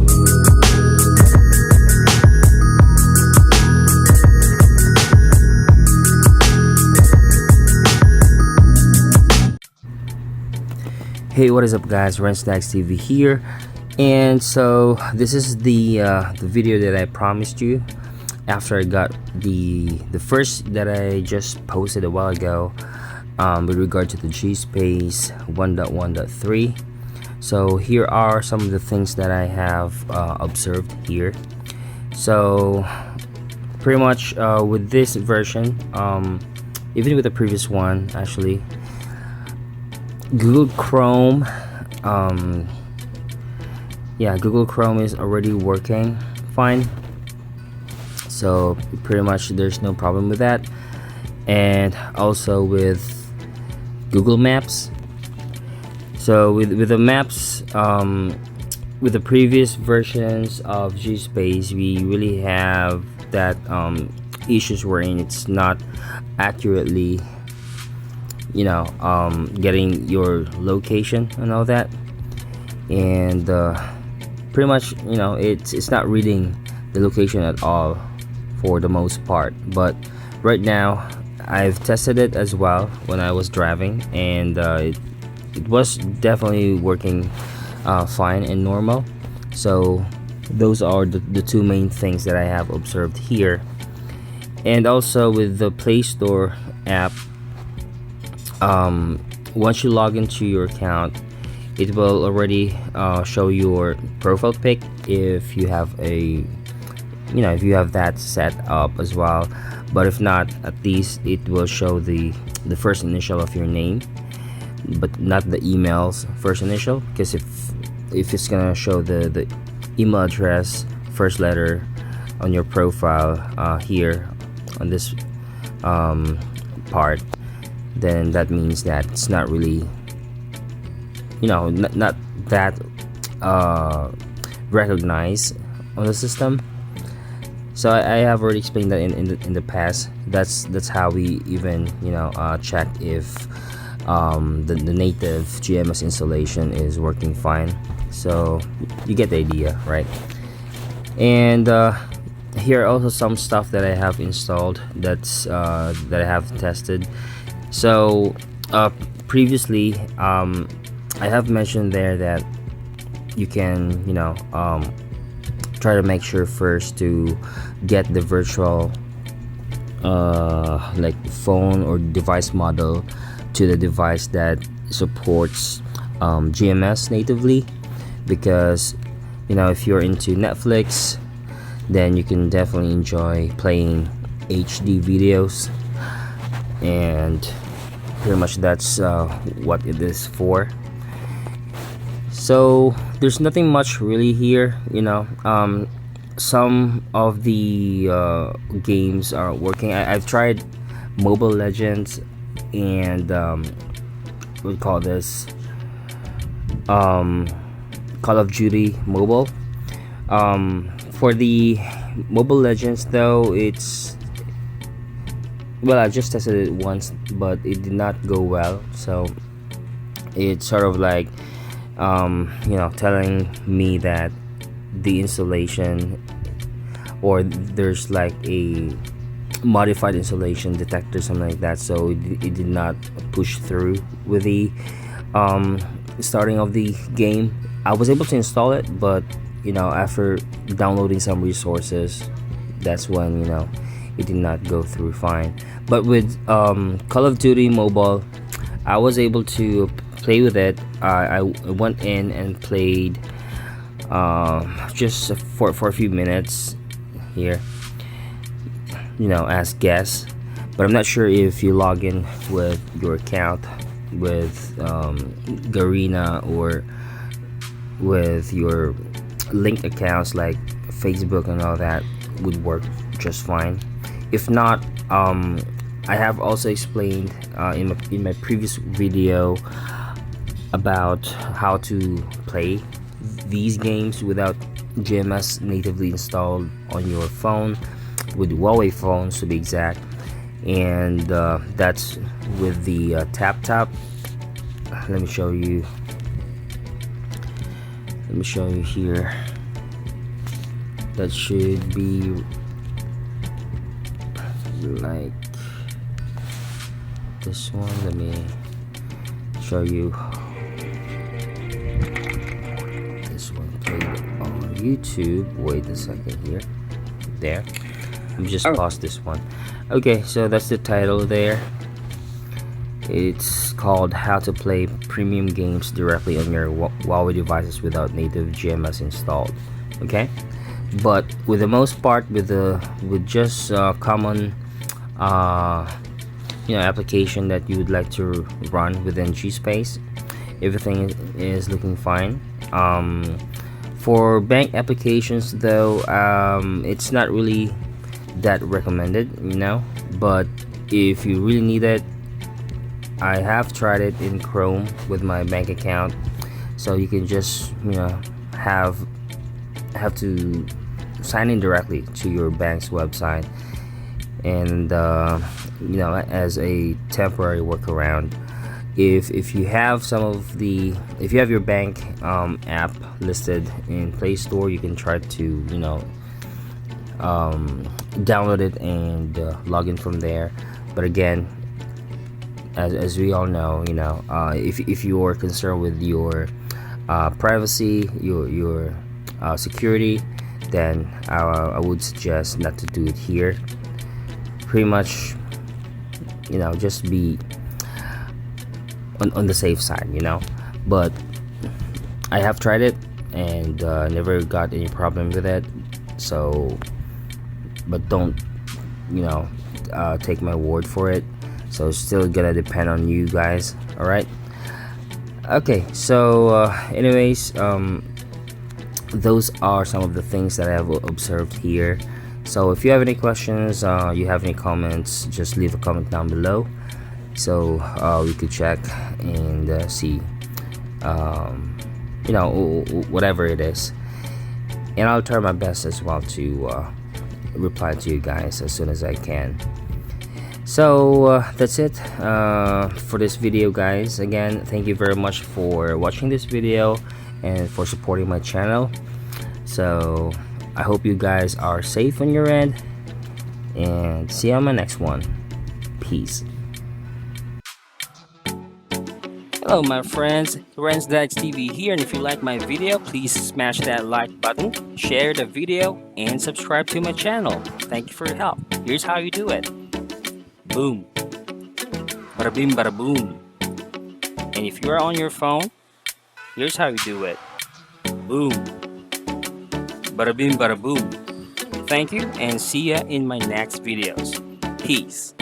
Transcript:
Hey, what is up guys, Renz Dagz TV here, and so this is the video that I promised you after I got the first that I just posted a while ago with regard to the Gspace 1.1.3. So here are some of the things that I have observed here. So pretty much with this version, even with the previous one actually, Google Chrome, Google Chrome is already working fine, so pretty much there's no problem with that. And also with Google Maps, so with the maps, with the previous versions of Gspace, we really have that issues wherein it's not accurately getting your location and all that, and pretty much it's not reading the location at all for the most part. But right now I've tested it as well when I was driving, and it was definitely working fine and normal. So those are the two main things that I have observed here. And also with the Play Store app, once you log into your account, it will already show your profile pic if you have if you have that set up as well. But if not, at least it will show the first initial of your name, but not the email's first initial, because if it's gonna show the email address first letter on your profile here on this part, then that means that it's not really not that recognized on the system. So I have already explained that in the past. That's how we even check if the native GMS installation is working fine. So you get the idea, right? And here are also some stuff that I have installed that I have tested. So previously I have mentioned there that you can try to make sure first to get the virtual like phone or device model to the device that supports GMS natively, because if you're into Netflix, then you can definitely enjoy playing HD videos, and pretty much that's what it is for. So there's nothing much really here. Some of the games are working. I've tried Mobile Legends and what do you call this, Call of Duty Mobile. For the Mobile Legends though, I just tested it once, but it did not go well. So it's sort of like telling me that the installation, or there's like a modified installation detector, something like that. So it did not push through with the starting of the game. I was able to install it, but after downloading some resources, that's when it did not go through fine. But with Call of Duty Mobile, I was able to play with it. I went in and played just for a few minutes here, as guest. But I'm not sure if you log in with your account with Garena or with your linked accounts like Facebook and all that would work just fine. If not, I have also explained in my previous video about how to play these games without GMS natively installed on your phone, with Huawei phones to be exact. And that's with the tap. Let me show you here. that should be like this one. Let me show you this one played on YouTube. Wait a second here. There. Let me just pause this one. Okay, so that's the title there. It's called How to Play Premium Games Directly on Your Huawei Devices Without Native GMS Installed. Okay, but with the most part, with just common application that you would like to run within Gspace, everything is looking fine. For bank applications though, it's not really that recommended, but if you really need it, I have tried it in Chrome with my bank account, so you can just have to sign in directly to your bank's website, and as a temporary workaround, if you have your bank app listed in Play Store, you can try to download it and log in from there. But again, as we all know, if you are concerned with your privacy, your security, then I would suggest not to do it here. Pretty much, just be on the safe side, but I have tried it and never got any problem with it. So, but don't take my word for it. So it's still gonna depend on you guys. All right. Okay. So anyways, those are some of the things that I have observed here. So if you have any questions, you have any comments, just leave a comment down below, so we could check and see whatever it is, and I'll try my best as well to reply to you guys as soon as I can. So that's it for this video, guys. Again, thank you very much for watching this video and for supporting my channel. So I hope you guys are safe on your end, and see you on my next one. Peace. Hello my friends, Renz Dagz TV here, and if you like my video, please smash that like button, share the video, and subscribe to my channel. Thank you for your help. Here's how you do it. Boom. Bada bing bada boom. And if you are on your phone, here's how you do it. Boom. Bada bing bada boom. Thank you, and see ya in my next videos. Peace.